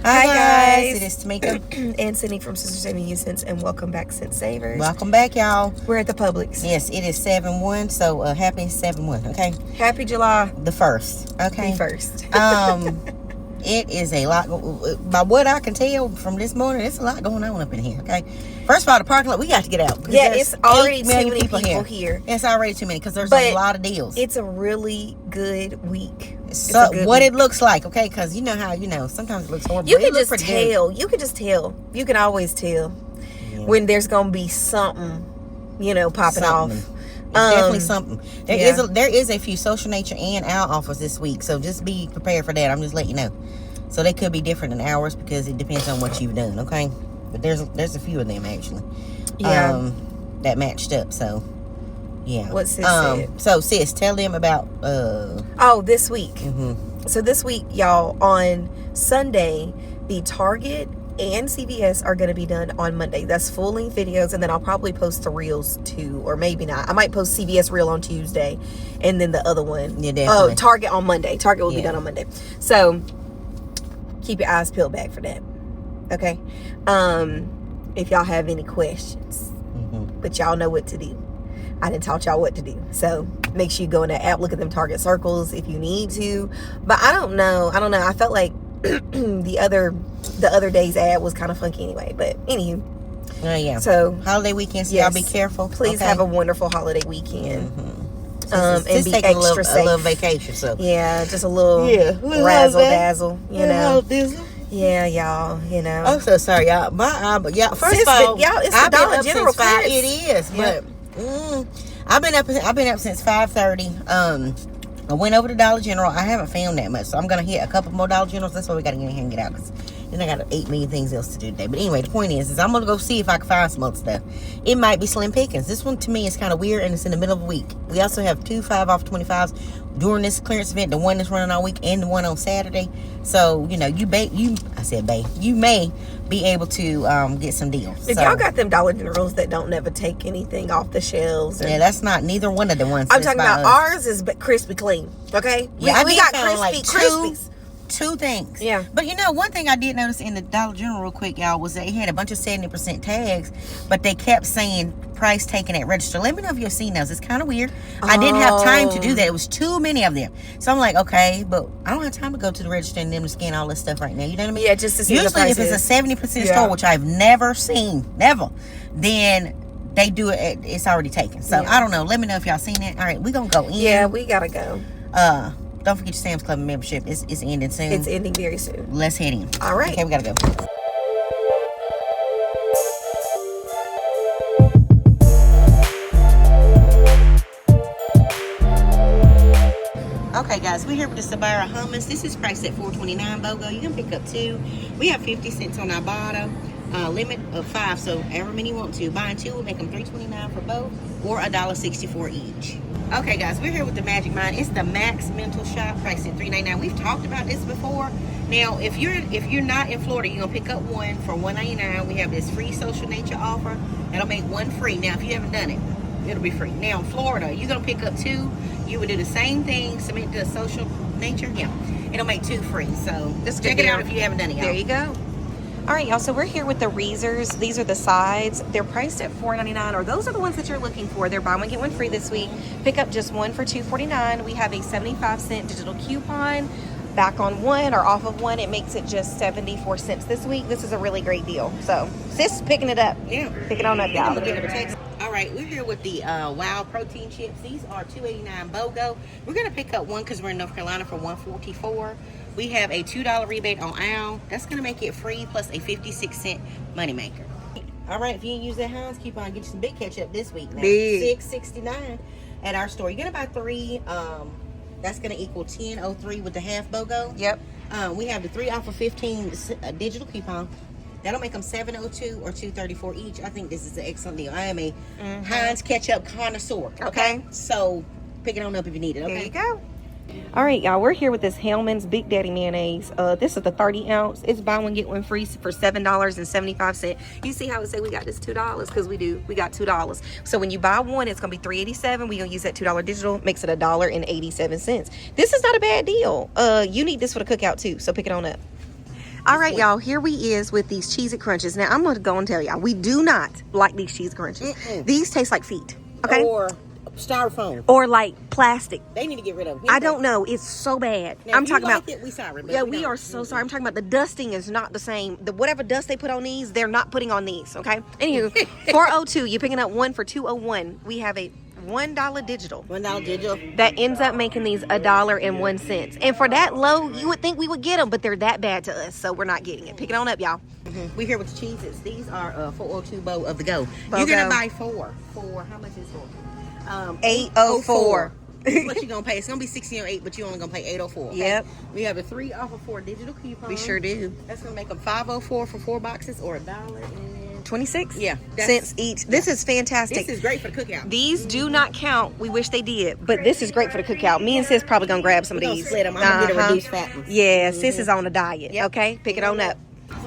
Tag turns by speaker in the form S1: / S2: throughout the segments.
S1: Hi guys,
S2: it is Tamica
S1: and Seny from sisterssavingucents, and welcome back, Scent Savers.
S2: Welcome back, y'all.
S1: We're at the Publix.
S2: Yes, it is 7/1, so happy 7/1. Okay,
S1: happy July
S2: the 1st. Okay,
S1: the 1st.
S2: It is a lot. By what I can tell from this morning, it's a lot going on up in here. Okay, first of all, the parking lot, we got to get out.
S1: Yeah, it's already too many people here.
S2: It's already too many because there's a lot of deals.
S1: It's a really good week.
S2: So what it looks like, okay? Because you know how sometimes it looks horrible.
S1: You can just tell. You can just tell. You can always tell when there's gonna be something, popping off.
S2: It's definitely something. There is a few social nature and our offers this week, so just be prepared for that. I'm just letting you know. So they could be different than ours because it depends on what you've done, okay? But there's a few of them actually.
S1: Yeah.
S2: That matched up. So yeah.
S1: What sis said.
S2: So sis, tell them about
S1: this week.
S2: Mm-hmm.
S1: So this week, y'all, on Sunday, the Target and CVS are going to be done on Monday. That's full-length videos, and then I'll probably post the reels too, or maybe not. I might post CVS reel on Tuesday, and then the other one.
S2: Yeah, definitely.
S1: Target on Monday. Target will be done on Monday. So keep your eyes peeled back for that. Okay. If y'all have any questions, but y'all know what to do. I didn't taught y'all what to do. So make sure you go in that app, look at them Target circles if you need to. But I don't know. I felt like the other day's ad was kind of funky anyway. But anywho.
S2: Yeah.
S1: So
S2: holiday weekend, so y'all be careful.
S1: Please have a wonderful holiday weekend.
S2: And
S1: be
S2: take
S1: extra safe.
S2: A little vacation. So
S1: yeah, just a little razzle dazzle. Yeah, y'all.
S2: I'm so sorry, y'all. First of all,
S1: it's the Dollar General
S2: clearance. It is, but I've been up since 5:30. I went over to Dollar General. I haven't found that much, so I'm gonna hit a couple more Dollar Generals. That's why we gotta get in here and get out, because then I got 8 million things else to do today. But anyway, the point is I'm gonna go see if I can find some other stuff. It might be slim pickings. This one to me is kind of weird, and it's in the middle of the week. We also have 2 5 off 25s during this clearance event, the one that's running all week and the one on Saturday. So you may be able to get some deals.
S1: If y'all got them Dollar Generals that don't never take anything off the shelves,
S2: that's not neither one of the ones.
S1: I'm talking about. Ours is crispy clean. Okay, we got crispies.
S2: Two things.
S1: Yeah.
S2: But one thing I did notice in the Dollar General real quick, y'all, was they had a bunch of 70% tags, but they kept saying price taken at register. Let me know if you've seen those. It's kind of weird. I didn't have time to do that. It was too many of them. So I'm like, okay, but I don't have time to go to the register and then scan all this stuff right now. You know what I mean?
S1: Yeah, just to see
S2: usually
S1: the prices.
S2: If it's a 70% store, which I've never seen, then they do it. It's already taken. So I don't know. Let me know if y'all seen it. All right, we gonna go in.
S1: Yeah, we gotta go.
S2: Don't forget your Sam's Club membership. It's ending soon.
S1: It's ending very soon.
S2: Let's head in.
S1: All right.
S2: Okay, we gotta go. Okay, guys, we're here with the Sabara Hummus. This is priced at $4.29 BOGO. You can pick up 2. We have 50 cents on Ibotta. Limit of 5, so however many you want to. Buying 2 will make them $3.29 for both, or $1.64 each. Okay, guys, we're here with the Magic Mind. It's the Max Mental Shop, priced at $3.99. We've talked about this before. Now, if you're not in Florida, you're gonna pick up one for $1.99. We have this free social nature offer. That'll make 1 free. Now, if you haven't done it, it'll be free. Now, in Florida, you're gonna pick up 2. You would do the same thing, submit to social nature. Yeah, it'll make 2 free. So just check it out if you haven't done it, y'all.
S1: There you go. All right, y'all, so we're here with the Reezers. These are the sides. They're priced at $4.99, or those are the ones that you're looking for. They're buy one, get one free this week. Pick up just one for $2.49. We have a 75-cent digital coupon. Back on one or off of one, it makes it just 74 cents this week. This is a really great deal. So, sis picking it up.
S2: Yeah.
S1: Pick it on up, y'all.
S2: All right, we're here with the Wild Protein Chips. These are $2.89 BOGO. We're going to pick up one because we're in North Carolina for $1.44. We have a $2 rebate on OWL. That's going to make it free, plus a 56-cent moneymaker. All right, if you didn't use that Heinz coupon, get you some big ketchup this week. Now, $6.69 at our store. You're going to buy 3. That's going to equal $10.03 with the half BOGO.
S1: Yep.
S2: We have the 3 off of 15 digital coupon. That'll make them $7.02 or $2.34 each. I think this is an excellent deal. I am a Heinz ketchup connoisseur. Okay. So pick it on up if you need it. Okay.
S1: There you go. All right, y'all, we're here with this Hellman's Big Daddy mayonnaise. This is the 30 ounce. It's buy one get one free for $7.75. You see how it say we got this $2? Because we do. We got $2. So when you buy one, it's gonna be $3.87. We're gonna use that $2 digital, makes it $1.87. This is not a bad deal. You need this for the cookout too, so pick it on up. All right, y'all. Here we is with these Cheez-It Crunches. Now, I'm going to go and tell y'all, we do not like these cheese crunches. These taste like feet. Okay?
S2: Or styrofoam.
S1: Or like plastic.
S2: They need to get rid of them.
S1: I don't know. It's so bad.
S2: Now,
S1: I'm talking about.
S2: We sorry.
S1: Yeah, we are so sorry. I'm talking about the dusting is not the same. Whatever dust they put on these, they're not putting on these. Okay. Anywho, $4.02. You're picking up one for $2.01. We have a $1 digital.
S2: $1 digital.
S1: That ends up making these $1.01. And for that low, you would think we would get them, but they're that bad to us, so we're not getting it. Pick it on up, y'all.
S2: We here with the Cheez-Its. These are 402 BOGO of the Go.
S1: BOGO.
S2: You're gonna buy four. How much is four?
S1: 804.
S2: This is what you're gonna pay. It's gonna be 1608, but you're only gonna pay 804. Okay?
S1: Yep.
S2: We have a 3 off of 4 digital coupons.
S1: We sure do.
S2: That's gonna make them 504 for 4 boxes, or $1
S1: 26
S2: Yeah,
S1: cents each. This is fantastic.
S2: This is great for the cookout.
S1: These do not count. We wish they did, but this is great for the cookout. Me and sis probably gonna grab some of these.
S2: Split them. I'm gonna get a reduced fat one.
S1: Yeah, sis is on a diet.
S2: Yep.
S1: Okay, pick it on up.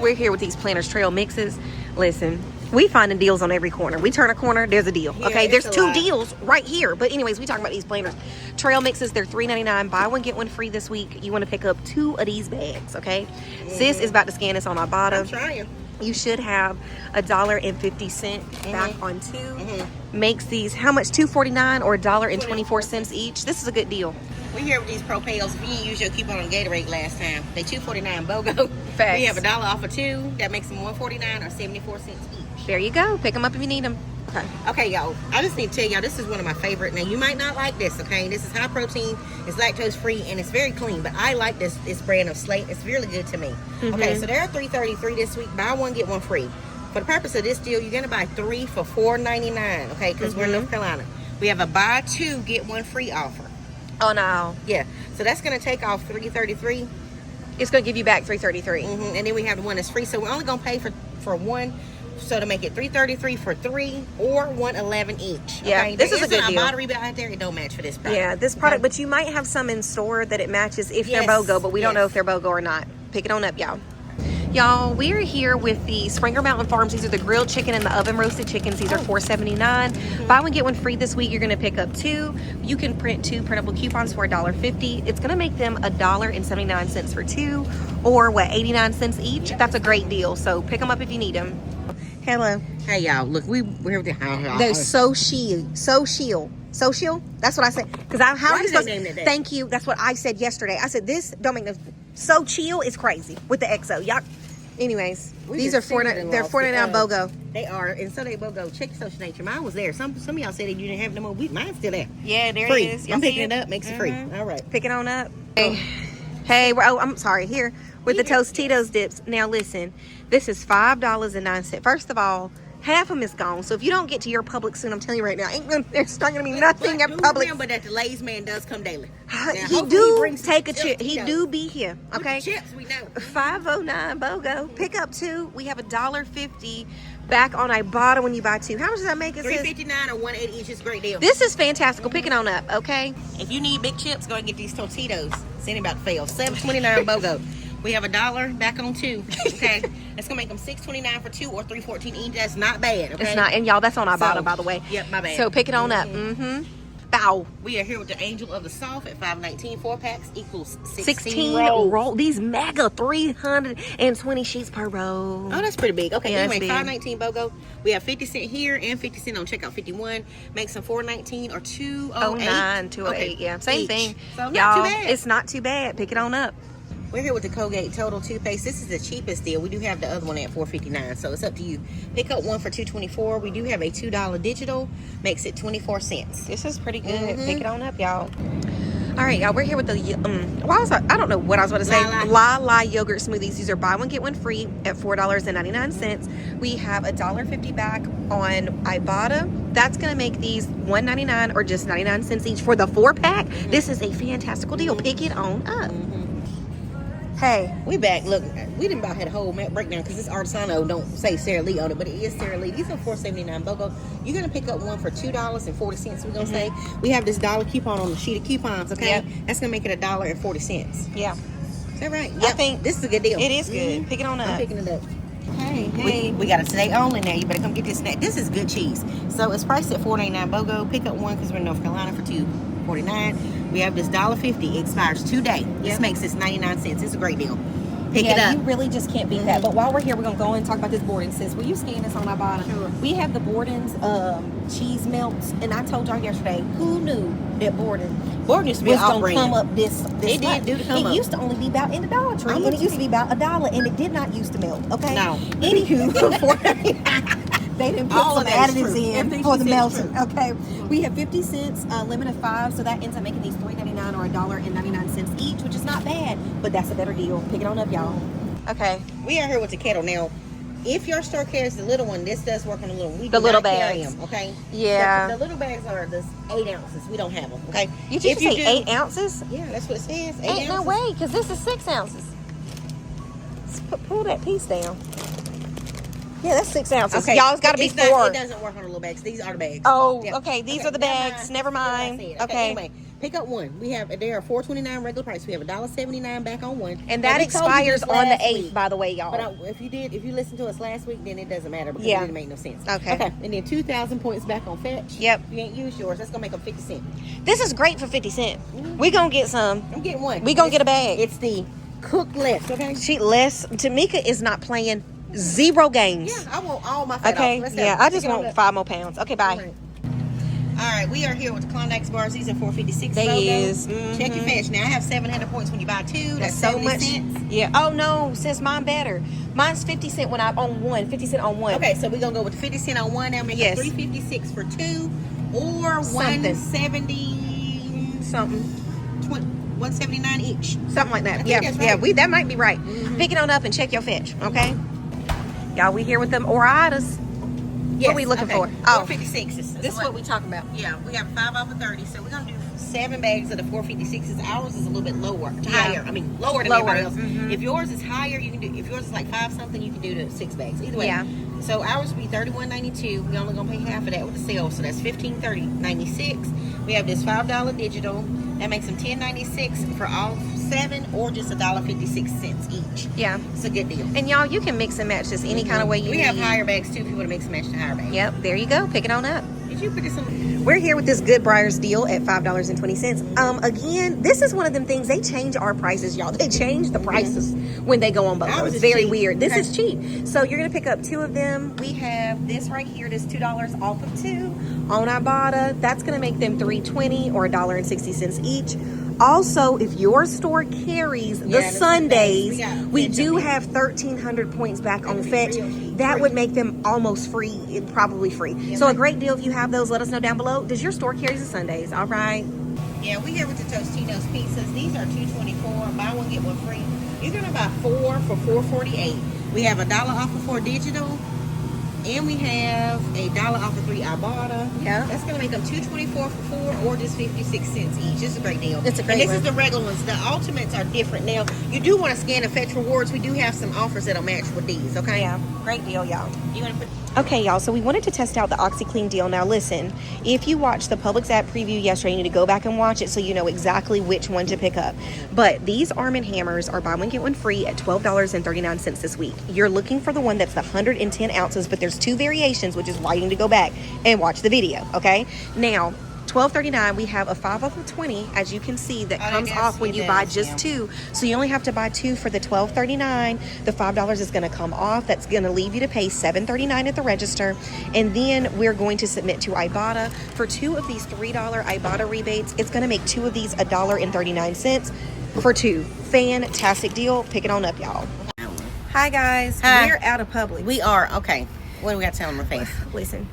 S1: We're here with these Planters Trail mixes. Listen, we finding deals on every corner. We turn a corner, there's a deal.
S2: Yeah,
S1: okay, there's
S2: a
S1: 2
S2: lot.
S1: deals right here. But anyways, we talking about these Planters Trail mixes. They're $3.99. Buy one get one free this week. You want to pick up 2 of these bags. Okay, sis is about to scan this on Ibotta.
S2: I'm trying.
S1: You should have $1.50 back on 2. Makes these how much? $2.49 or $1.24 each. This is a good deal.
S2: We here with these propels. If you didn't use your coupon on Gatorade last time, they $2.49 BOGO.
S1: Facts.
S2: We have $1 off of 2. That makes them $1.49 or 74 cents each.
S1: There you go. Pick them up if you need them. Okay.
S2: Okay, y'all. I just need to tell y'all, this is one of my favorite. Now, you might not like this, okay? This is high protein. It's lactose free, and it's very clean. But I like this brand of Slate. It's really good to me. Okay, so they're $3.33 this week. Buy one get one free. For the purpose of this deal, you're gonna buy 3 for $4.99. Okay, because we're in North Carolina. We have a buy 2 get one free offer.
S1: Oh no.
S2: Yeah, so that's gonna take off $3.33.
S1: It's gonna give you back $3.33.
S2: And then we have the one that's free. So we're only gonna pay for one. So to make it $3.33 for 3 or $1.11 each.
S1: Yeah,
S2: okay?
S1: this is a good deal.
S2: Ibotta rebate out there. It don't match for this product.
S1: Yeah, this product, but you might have some in store that it matches if they're
S2: Yes,
S1: BOGO, but we don't
S2: yes.
S1: know if they're BOGO or not. Pick it on up, y'all. Y'all, we're here with the Springer Mountain Farms. These are the grilled chicken and the oven roasted chickens. These are $4.79. Buy one get one free this week. You're going to pick up 2. You can print 2 printable coupons for $1.50. It's going to make them $1.79 for 2, or what, 89 cents each. That's a great deal. So pick them up if you need them. Hello.
S2: Hey, y'all. Look, we're here with
S1: They're so shield. That's what I said. Because how are you supposed to? Thank you. That's what I said yesterday. I said this don't make no. So chill is crazy with the XO. Y'all. Anyways, these are they're $4.99 BOGO.
S2: They are, and so they BOGO. Check Social Nature. Mine was there. Some of y'all said that you didn't have no more. Mine's still there.
S1: Yeah, there
S2: free.
S1: it is.
S2: I'm picking it up. Makes it free. All right.
S1: Pick it on up. Hey, I'm sorry. Here with the Tostitos dips. Now listen, this is $5.09. First of all, half of them is gone. So if you don't get to your Publix soon, I'm telling you right now, there's not gonna be nothing at Publix.
S2: Remember that the Lay's man does come daily. Now,
S1: he do take a chip. He do be here. Okay.
S2: Chips, we know.
S1: 509 BOGO. Pick up 2. We have $1.50 back on Ibotta when you buy 2. How much does that make? It
S2: $3.59 or $1.80 each is a great deal.
S1: This is fantastic. Pick it on up. Okay.
S2: If you need big chips, go and get these Tortitos. Seny about to fail. $7.29 BOGO. We have $1 back on 2. Okay, that's gonna make them $6.29 for 2 or $3.14 each. That's not bad. Okay,
S1: it's not, and y'all, that's on Ibotta, by the way.
S2: Yep, my bad.
S1: So pick it on up. Bow.
S2: We are here with the Angel of the South at $5.19. 4 packs equals
S1: 16
S2: rolls.
S1: roll. These mega 320 sheets per roll.
S2: Oh, that's pretty big. Okay,
S1: yeah,
S2: anyway, $5.19 BOGO. We have 50 cent here and 50 cent on checkout 51. Makes them $4.19 or $2.08.
S1: $2.08. Okay, yeah, same
S2: each.
S1: thing.
S2: So
S1: y'all,
S2: not too bad.
S1: it's not too bad. Pick it on up.
S2: We're here with the Colgate Total Toothpaste. This is the cheapest deal. We do have the other one at $4.59, so it's up to you. Pick up one for $2.24. We do have a $2 digital. Makes it 24 cents.
S1: This is pretty good. Pick it on up, y'all. All right, y'all. We're here with the I don't know what I was about to say. La yogurt smoothies. These are buy one get one free at $4.99. We have $1.50 back on Ibotta. That's gonna make these $1.99 or just 99 cents each for the 4-pack. This is a fantastical deal. Pick it on up. Hey,
S2: we back. Look, we didn't about had a whole breakdown because this Artisano don't say Sara Lee on it, but it is Sara Lee. These are $4.79 BOGO. You're gonna pick up one for $2.40. We're gonna say we have this dollar coupon on the sheet of coupons. Okay,
S1: Yep.
S2: That's gonna make it $1.40.
S1: yeah,
S2: Is that right?
S1: I think
S2: this is a good deal.
S1: it is good. Pick it on up.
S2: I'm picking it up. Hey. We got a today only now. You better come get this snack. This is good cheese. So it's priced at $4.99 BOGO. Pick up one because we're in North Carolina for $2.49. We have this $1.50. It expires today. This makes this 99 cents. It's a great deal. Pick it up.
S1: You really just can't beat that. But while we're here, we're gonna go and talk about this Borden. Sis, will you scan this on Ibotta?
S2: Sure.
S1: We have the Borden's cheese melts, and I told y'all yesterday, who knew that Borden
S2: used to be
S1: was
S2: off
S1: gonna
S2: brand.
S1: come up this
S2: It did do the come
S1: It
S2: up.
S1: used to only be about in the Dollar Tree, and it used to be about $1, and it did not used to melt. Okay.
S2: No.
S1: Anywho, they didn't put
S2: All
S1: some
S2: of that is
S1: additives
S2: true.
S1: in
S2: Everything
S1: for
S2: she
S1: the
S2: said is
S1: melting. Okay. We have 50 cents, limit of 5, so that ends up making these $3.99 or $1.99 each, which is not bad, but that's a better deal. Pick it on up, y'all. Okay.
S2: We are here with the kettle now. If your store carries the little one, this does work on the little one. We
S1: The
S2: do
S1: little
S2: not carry
S1: bags.
S2: them, okay?
S1: Yeah.
S2: The little bags are the 8 ounces. We don't have them, okay?
S1: You just say 8 ounces?
S2: Yeah, that's what it says. 8
S1: Ain't no
S2: ounces.
S1: way, because this is 6 ounces. Pull that piece down. Yeah, that's 6 ounces.
S2: Okay.
S1: Y'all, it's got to be 4.
S2: It doesn't work on the little bags. These are the bags.
S1: Oh,
S2: Yeah.
S1: okay. These are the bags. Never mind. Okay.
S2: Anyway, pick up one. They are $4.29 regular price. We have $1.79 back on one.
S1: And
S2: Now,
S1: that
S2: we told you
S1: expires
S2: this
S1: on the
S2: last
S1: 8th,
S2: week.
S1: by the way, y'all.
S2: But if you listened to us last week, then it doesn't matter because
S1: Yeah.
S2: it didn't make no sense.
S1: Okay.
S2: And then 2,000 points back on fetch.
S1: Yep.
S2: If you ain't used yours, that's gonna make them 50 cents.
S1: This is great for 50 cents. We gonna get some.
S2: I'm getting one.
S1: We gonna get a bag.
S2: It's the cook less, okay?
S1: Tamica is not playing 0 games.
S2: Yeah, I want all my fat
S1: Okay.
S2: off. Let's
S1: Yeah,
S2: go.
S1: I just
S2: Pick it on
S1: want
S2: up.
S1: 5 more pounds. Okay, bye.
S2: All right, we are here with the Klondike bars. These are $4.56.
S1: They
S2: BOGO.
S1: is.
S2: Check your fetch. Now I have 700 points when you buy 2. That's
S1: so
S2: 70
S1: much.
S2: cents.
S1: Yeah. Oh no, sis, mine better. Mine's 50 cent when I'm on one. 50 cent on one.
S2: Okay, so we're gonna go with the 50 cent on one. Now make
S1: Yes.
S2: it $3.56 for 2, or
S1: Something.
S2: 170
S1: Something.
S2: 179 each.
S1: Something like that.
S2: think
S1: Yeah,
S2: that's
S1: yeah.
S2: right.
S1: That might be right. Pick it on up and check your fetch. Okay. Y'all, we here with them Oritas.
S2: Yes.
S1: What we looking for?
S2: Oh,
S1: Oh,
S2: 456.
S1: this is what we talking about.
S2: Yeah, we have 5 off of 30, so we're gonna do 7 bags of the 456s. Ours is a little bit lower, higher. I mean, lower than
S1: Lower.
S2: everybody else.
S1: Mhm.
S2: If yours is higher, you can do. If yours is like 5 something, you can do the 6 bags. Either way.
S1: Yeah.
S2: So ours would be $31.92. We only gonna pay half of that with the sale, so that's $15.96. We have this $5 digital. That makes them $10.96 for all 7, or just $1.56 each.
S1: Yeah.
S2: It's a good deal.
S1: And y'all, you can mix and match this any kind of way you
S2: We
S1: need.
S2: have higher bags too if you want to mix and match the higher bags.
S1: Yep. There you go. Pick it on up.
S2: Did you put this on?
S1: We're here with this Good Briars deal at $5.20. Again, this is one of them things, they change our prices, y'all. They change the prices when they go on BOGO.
S2: Ours
S1: It's
S2: is
S1: very
S2: cheap.
S1: weird. This
S2: Okay.
S1: is cheap. So you're going to pick up 2 of them. We have this right here. This $2 off of 2 on Ibotta. That's going to make them $3.20 or $1.60 each. Also, if your store carries the Sundays, we do have 1,300 points back on fetch. That would make them almost free, probably free. So a great deal if you have those. Let us know down below. Does your store carry the Sundays? All right.
S2: Yeah, we here with the Tostinos pizzas. These are $2.24. Buy one get one free. You're gonna buy 4 for $4.48. We have $1 off of 4 digital, and we have $1 off of 3 Ibotta.
S1: Yeah.
S2: That's gonna make them $2.24 for 4, or just 56 cents each. It's a great deal.
S1: It's a great
S2: And this
S1: one.
S2: is the regular ones. The ultimates are different. Now you do want to scan and fetch rewards. We do have some offers that'll match with these. Okay.
S1: Yeah. Great deal, y'all.
S2: You want to put?
S1: Okay, y'all, so we wanted to test out the OxyClean deal. Now, listen, if you watched the Publix ad preview yesterday, you need to go back and watch it so you know exactly which one to pick up. But these Arm & Hammers are buy one, get one free at $12.39 this week. You're looking for the one that's the 110 ounces, but there's 2 variations, which is why you need to go back and watch the video, okay? Now, $12.39, we have a 5 off of 20, as you can see, that comes off when you buy just 2. So you only have to buy 2 for the $12.39. The $5 is going to come off. That's going to leave you to pay $7.39 at the register. And then we're going to submit to Ibotta for 2 of these $3 Ibotta rebates. It's going to make 2 of these $1.39 for 2. Fantastic deal. Pick it on up, y'all. Hi, guys.
S2: Hi.
S1: We're out of Publix.
S2: We are okay. What do we got to tell them in our face?
S1: Listen,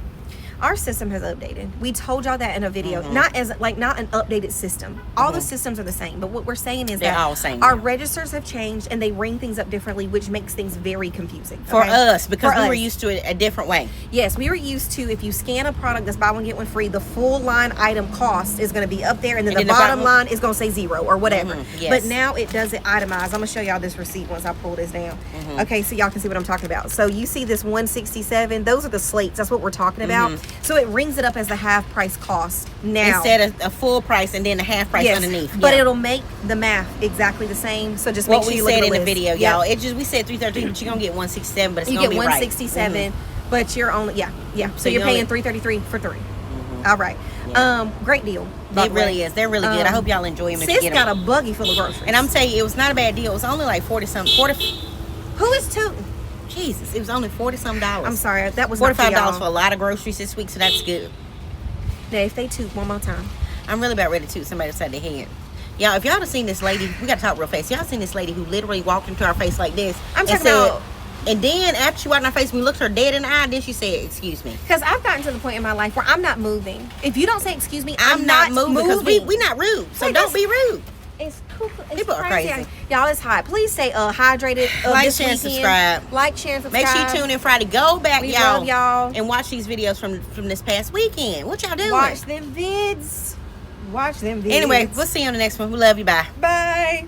S1: our system has updated. We told y'all that in a video. Not an updated system. All the systems are the same, but what we're saying is
S2: They're
S1: that
S2: all same
S1: our
S2: now.
S1: registers have changed and they ring things up differently, which makes things very confusing.
S2: For
S1: okay?
S2: us, because
S1: For
S2: we were
S1: us.
S2: used to it a different way.
S1: Yes, we were used to, if you scan a product that's buy one get one free, the full line item cost is going to be up there, and then the bottom line is going to say 0 or whatever.
S2: Yes.
S1: But now it does it itemized. I'm going to show y'all this receipt once I pull this down. Okay, so y'all can see what I'm talking about. So you see this 167, those are the slates. That's what we're talking about. So it rings it up as the half price cost now.
S2: Instead of a full price and then a half price underneath.
S1: But
S2: Yeah.
S1: it'll make the math exactly the same. So just make
S2: What
S1: sure
S2: we
S1: you look at
S2: said
S1: the
S2: in the
S1: list.
S2: video,
S1: Yep.
S2: y'all. It just, we said 313, but you're gonna get 167, but it's
S1: You
S2: gonna
S1: get
S2: be
S1: 167,
S2: right.
S1: but you're only so
S2: So
S1: you're
S2: you
S1: paying
S2: only-
S1: $333 for 3. All right. Great deal.
S2: It really is. They're really good. I hope y'all enjoy them.
S1: Sis got a buggy full of groceries.
S2: And I'm telling you, it was not a bad deal. It was only like 40-something.
S1: Who is tooting?
S2: Jesus, it was only $40-some.
S1: I'm sorry, that was
S2: $45 for a lot of groceries this week, so that's good.
S1: Now, if they toot one more time,
S2: I'm really about ready to toot somebody upside their head. Y'all, if y'all have seen this lady, we got to talk real fast. Y'all seen this lady who literally walked into our face like this?
S1: I'm talking about.
S2: And then after she walked in our face, we looked her dead in the eye. Then she said, "Excuse me."
S1: Because I've gotten to the point in my life where I'm not moving. If you don't say excuse me,
S2: I'm not moving. Because we not rude. So like, don't be rude.
S1: It's cool. It's
S2: people
S1: crazy.
S2: Are crazy.
S1: Y'all, it's hot. Please stay hydrated.
S2: Like, share, and subscribe.
S1: Like, share, and subscribe.
S2: Make sure you tune in Friday. Go back,
S1: we love y'all.
S2: And watch these videos from this past weekend. What y'all doing?
S1: Watch them vids. Watch them vids.
S2: Anyway, we'll see you on the next one. We love you. Bye.
S1: Bye.